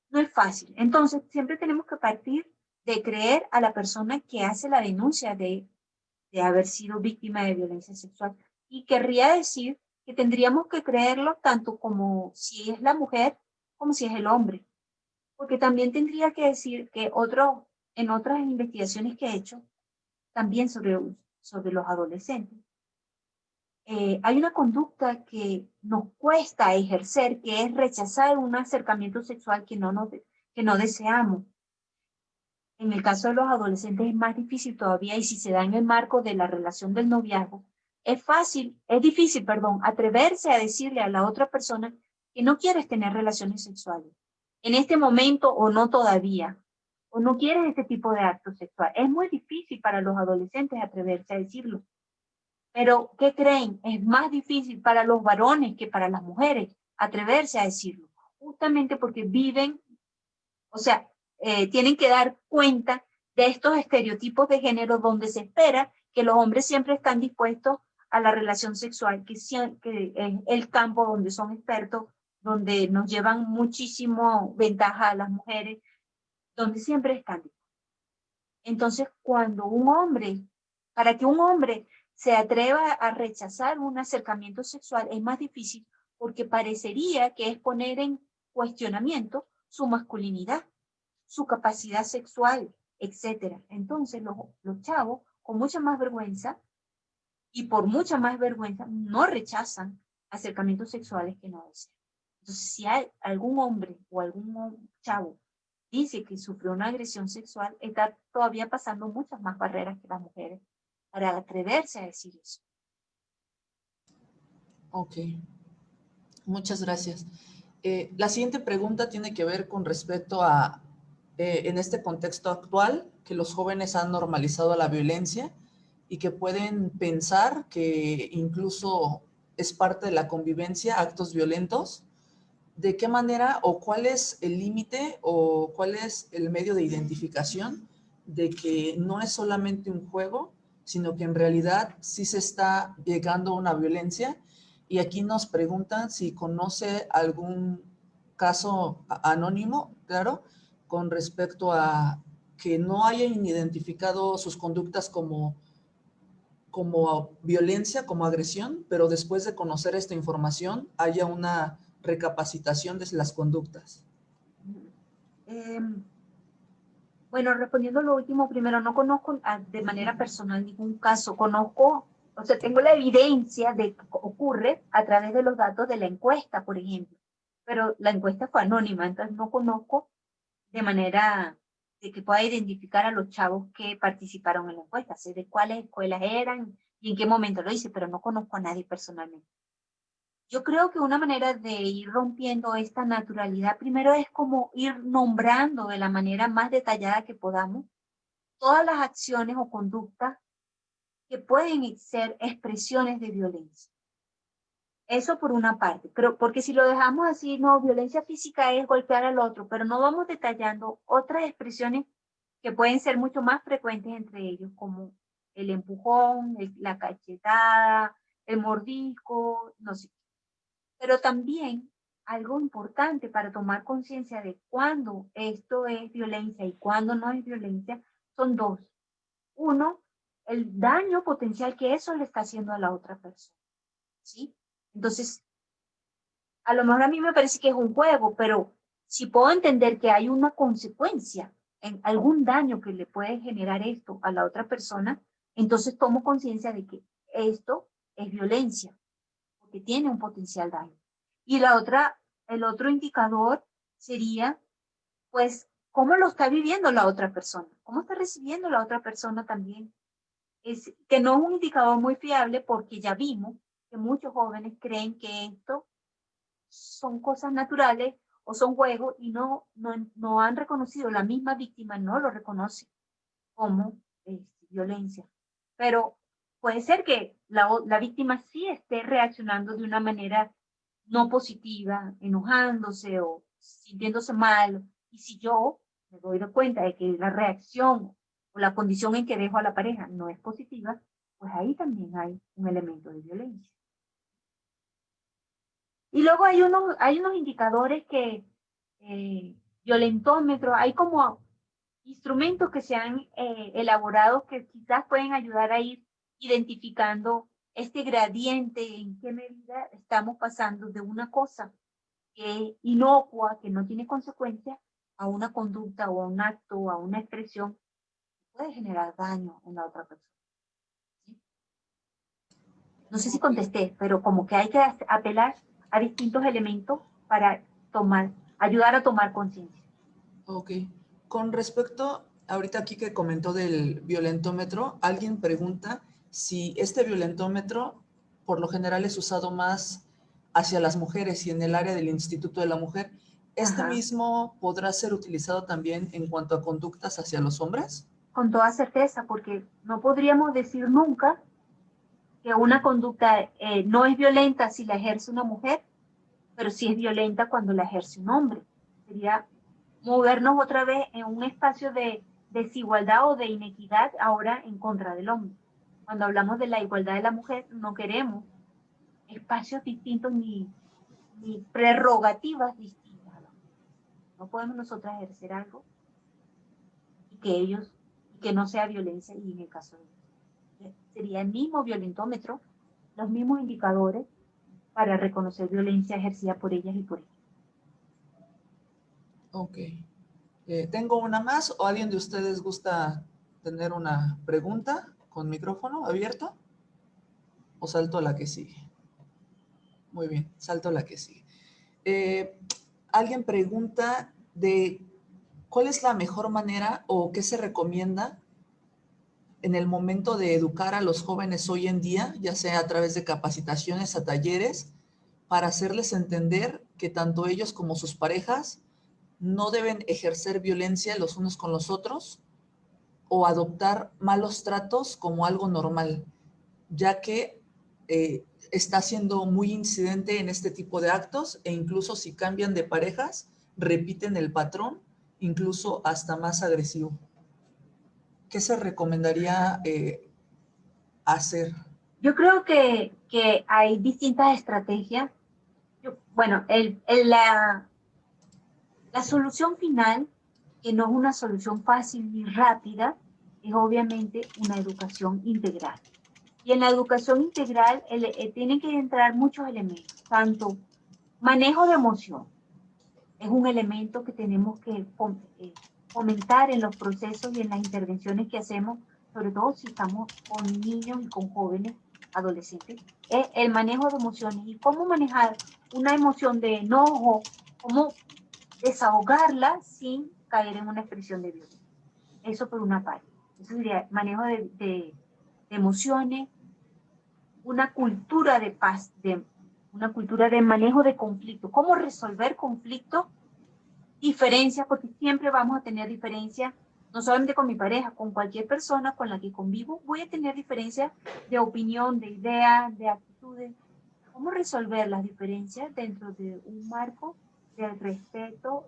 no es fácil. Entonces, siempre tenemos que partir de creer a la persona que hace la denuncia de haber sido víctima de violencia sexual. Y querría decir que tendríamos que creerlo tanto como si es la mujer como si es el hombre. Porque también tendría que decir que en otras investigaciones que he hecho, también sobre los adolescentes, hay una conducta que nos cuesta ejercer, que es rechazar un acercamiento sexual que no deseamos. En el caso de los adolescentes es más difícil todavía y si se da en el marco de la relación del noviazgo, es difícil, perdón, atreverse a decirle a la otra persona que no quieres tener relaciones sexuales. En este momento o no todavía, o no quieres este tipo de acto sexual. Es muy difícil para los adolescentes atreverse a decirlo. Pero, ¿qué creen? Es más difícil para los varones que para las mujeres atreverse a decirlo, justamente porque viven, o sea, tienen que dar cuenta de estos estereotipos de género donde se espera que los hombres siempre están dispuestos a la relación sexual, que es el campo donde son expertos, donde nos llevan muchísimo ventaja a las mujeres, donde siempre están dispuestos. Entonces, para que un hombre se atreva a rechazar un acercamiento sexual es más difícil porque parecería que es poner en cuestionamiento su masculinidad, su capacidad sexual, etcétera. Entonces, los chavos, con mucha más vergüenza y por mucha más vergüenza, no rechazan acercamientos sexuales que no desean. Entonces, si hay algún hombre o algún chavo dice que sufrió una agresión sexual, está todavía pasando muchas más barreras que las mujeres para atreverse a decir eso. Ok, muchas gracias. La siguiente pregunta tiene que ver con respecto a, en este contexto actual, que los jóvenes han normalizado la violencia y que pueden pensar que incluso es parte de la convivencia, actos violentos. ¿De qué manera o cuál es el límite o cuál es el medio de identificación de que no es solamente un juego, sino que en realidad sí se está llegando a una violencia? Y aquí nos preguntan si conoce algún caso anónimo, claro, con respecto a que no hayan identificado sus conductas como violencia, como agresión, pero después de conocer esta información haya una recapacitación de las conductas. Eh, bueno, respondiendo lo último primero, no conozco de manera personal ningún caso, o sea, tengo la evidencia de que ocurre a través de los datos de la encuesta, por ejemplo, pero la encuesta fue anónima, entonces no conozco de manera de que pueda identificar a los chavos que participaron en la encuesta, sé de cuáles escuelas eran y en qué momento lo hice, pero no conozco a nadie personalmente. Yo creo que una manera de ir rompiendo esta naturalidad primero es como ir nombrando de la manera más detallada que podamos todas las acciones o conductas que pueden ser expresiones de violencia. Eso por una parte, pero porque si lo dejamos así, no, violencia física es golpear al otro, pero no vamos detallando otras expresiones que pueden ser mucho más frecuentes entre ellos, como el empujón, la cachetada, el mordisco, no sé. Pero también algo importante para tomar conciencia de cuándo esto es violencia y cuándo no es violencia son dos. Uno, el daño potencial que eso le está haciendo a la otra persona, ¿sí? Entonces, a lo mejor a mí me parece que es un juego, pero si puedo entender que hay una consecuencia en algún daño que le puede generar esto a la otra persona, entonces tomo conciencia de que esto es violencia, porque tiene un potencial daño. Y el otro indicador sería, pues, cómo lo está viviendo la otra persona, cómo está recibiendo la otra persona también. Que no es un indicador muy fiable porque ya vimos que muchos jóvenes creen que esto son cosas naturales o son juegos y no han reconocido, la misma víctima no lo reconoce como violencia. pero puede ser que la víctima sí esté reaccionando de una manera no positiva, enojándose o sintiéndose mal. Y si yo me doy cuenta de que la reacción o la condición en que dejo a la pareja no es positiva, pues ahí también hay un elemento de violencia. Y luego hay unos indicadores que, violentómetros, hay como instrumentos que se han elaborado que quizás pueden ayudar a ir identificando este gradiente, en qué medida estamos pasando de una cosa que es inocua, que no tiene consecuencias, a una conducta o a un acto o a una expresión que puede generar daño en la otra persona. ¿Sí? No sé si Ok. contesté, pero como que hay que apelar a distintos elementos para ayudar a tomar conciencia. Ok. Con respecto, ahorita aquí que comentó del violentómetro, alguien pregunta si este violentómetro por lo general es usado más hacia las mujeres y en el área del Instituto de la Mujer. ¿Este Ajá. mismo podrá ser utilizado también en cuanto a conductas hacia los hombres? Con toda certeza, porque no podríamos decir nunca que una conducta no es violenta si la ejerce una mujer, pero sí es violenta cuando la ejerce un hombre. Sería movernos otra vez en un espacio de desigualdad o de inequidad ahora en contra del hombre. Cuando hablamos de la igualdad de la mujer, no queremos espacios distintos ni prerrogativas distintas. No podemos nosotros ejercer algo y que no sea violencia, y en el caso de ellos sería el mismo violentómetro, los mismos indicadores para reconocer violencia ejercida por ellas y por ellos. Ok. Tengo una más, o alguien de ustedes gusta tener una pregunta con micrófono abierto, o salto a la que sigue. Muy bien, salto a la que sigue. Alguien pregunta de cuál es la mejor manera o qué se recomienda en el momento de educar a los jóvenes hoy en día, ya sea a través de capacitaciones, a talleres, para hacerles entender que tanto ellos como sus parejas no deben ejercer violencia los unos con los otros o adoptar malos tratos como algo normal, ya que está siendo muy incidente en este tipo de actos e incluso si cambian de parejas, repiten el patrón, incluso hasta más agresivo. ¿Qué se recomendaría hacer? Yo creo que hay distintas estrategias. Bueno, la solución final, que no es una solución fácil ni rápida, es obviamente una educación integral. Y en la educación integral tienen que entrar muchos elementos, tanto manejo de emoción, es un elemento que tenemos que fomentar en los procesos y en las intervenciones que hacemos, sobre todo si estamos con niños y con jóvenes, adolescentes, es el manejo de emociones y cómo manejar una emoción de enojo, cómo desahogarla sin caer en una expresión de violencia. Eso por una parte. Eso sería manejo de emociones, una cultura de paz, una cultura de manejo de conflicto, cómo resolver conflictos, diferencias, porque siempre vamos a tener diferencias, no solamente con mi pareja, con cualquier persona con la que convivo, voy a tener diferencias de opinión, de ideas, de actitudes. ¿Cómo resolver las diferencias dentro de un marco del respeto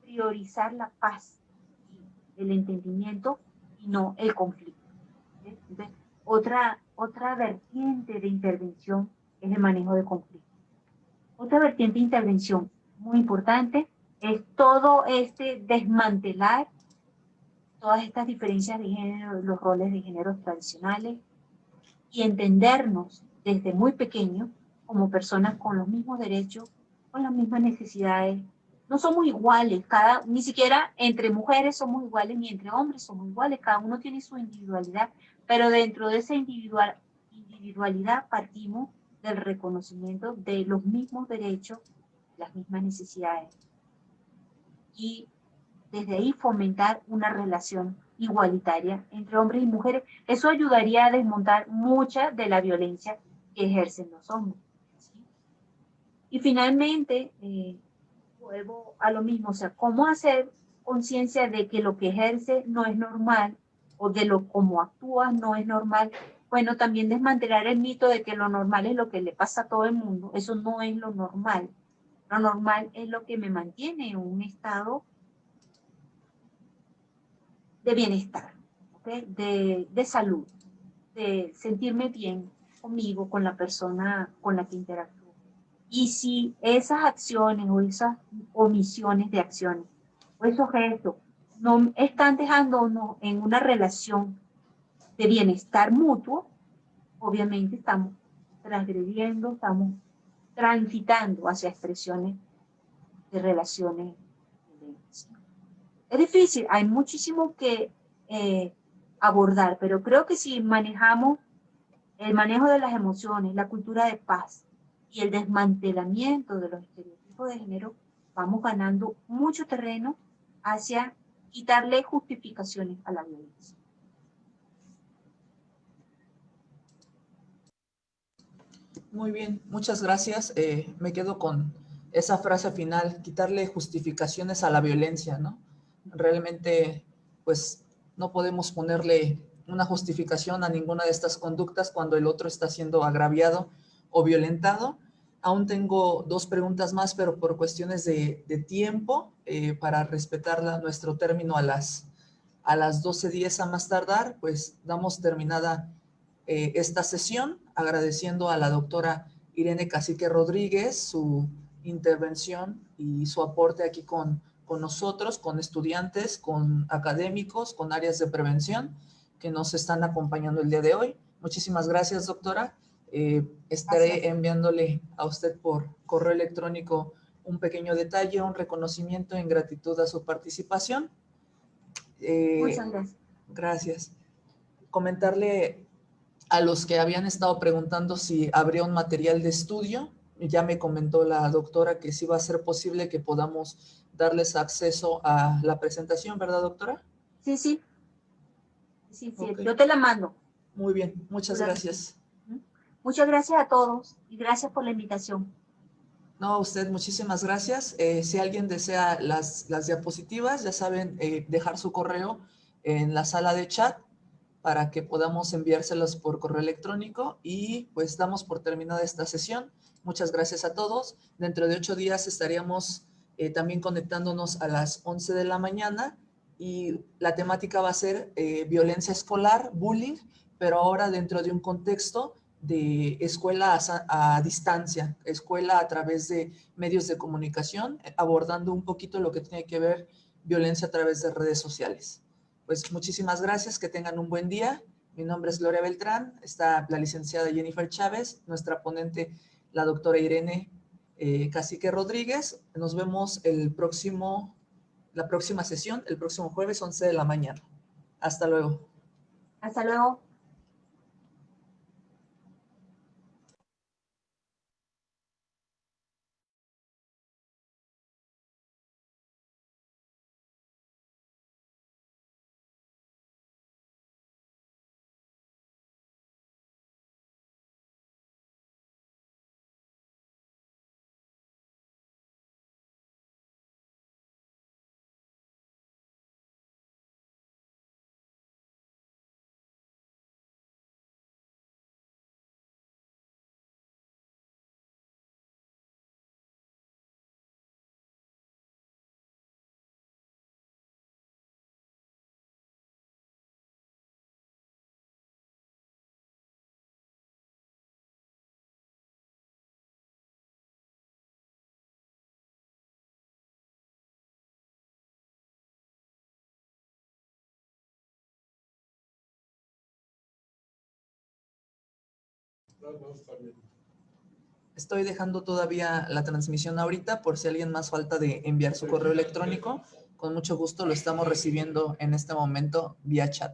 y priorizar la paz y el entendimiento y no el conflicto? ¿Sí? Entonces, otra vertiente de intervención es el manejo de conflicto. Otra vertiente de intervención muy importante es todo este desmantelar todas estas diferencias de género, los roles de género tradicionales y entendernos desde muy pequeños como personas con los mismos derechos, con las mismas necesidades. No somos iguales, ni siquiera entre mujeres somos iguales, ni entre hombres somos iguales, cada uno tiene su individualidad, pero dentro de esa individualidad partimos del reconocimiento de los mismos derechos, las mismas necesidades. Y desde ahí fomentar una relación igualitaria entre hombres y mujeres. Eso ayudaría a desmontar mucha de la violencia que ejercen los hombres. ¿Sí? Y finalmente, vuelvo a lo mismo, o sea, cómo hacer conciencia de que lo que ejerce no es normal o de lo cómo actúas no es normal. Bueno, también desmantelar el mito de que lo normal es lo que le pasa a todo el mundo. Eso no es lo normal. Lo normal es lo que me mantiene en un estado de bienestar, ¿okay? De salud, de sentirme bien conmigo, con la persona con la que interactúo. Y si esas acciones o esas omisiones de acciones o esos gestos no están dejándonos en una relación de bienestar mutuo, obviamente estamos transgrediendo, estamos transitando hacia expresiones de relaciones violentas. Es difícil, hay muchísimo que abordar, pero creo que si manejamos el manejo de las emociones, la cultura de paz y el desmantelamiento de los estereotipos de género, vamos ganando mucho terreno hacia quitarle justificaciones a la violencia. Muy bien, muchas gracias. Me quedo con esa frase final, quitarle justificaciones a la violencia, ¿no? Realmente, pues, no podemos ponerle una justificación a ninguna de estas conductas cuando el otro está siendo agraviado o violentado. Aún tengo 2 preguntas más, pero por cuestiones de tiempo, para respetar nuestro término a las 12:10 a más tardar, pues damos terminada esta sesión, agradeciendo a la doctora Irene Cacique Rodríguez su intervención y su aporte aquí con nosotros, con estudiantes, con académicos, con áreas de prevención que nos están acompañando el día de hoy. Muchísimas gracias, doctora. Estaré enviándole a usted por correo electrónico un pequeño detalle, un reconocimiento en gratitud a su participación. Muchas gracias. Gracias. Comentarle a los que habían estado preguntando si habría un material de estudio, ya me comentó la doctora que sí va a ser posible que podamos darles acceso a la presentación, ¿verdad, doctora? Sí, sí. Sí, sí, Okay. yo te la mando. Muy bien, muchas gracias. Muchas gracias a todos y gracias por la invitación. No, a usted muchísimas gracias. Si alguien desea las diapositivas, ya saben, dejar su correo en la sala de chat para que podamos enviárselos por correo electrónico y pues damos por terminada esta sesión. Muchas gracias a todos. Dentro de 8 días estaríamos también conectándonos a las 11 de la mañana y la temática va a ser violencia escolar, bullying, pero ahora dentro de un contexto de escuela a distancia, escuela a través de medios de comunicación, abordando un poquito lo que tiene que ver violencia a través de redes sociales. Pues muchísimas gracias, que tengan un buen día. Mi nombre es Gloria Beltrán, está la licenciada Jennifer Chávez, nuestra ponente, la doctora Irene Cacique Rodríguez. Nos vemos la próxima sesión, el próximo jueves, 11 de la mañana. Hasta luego. Hasta luego. Estoy dejando todavía la transmisión ahorita por si alguien más falta de enviar su correo electrónico. Con mucho gusto lo estamos recibiendo en este momento vía chat.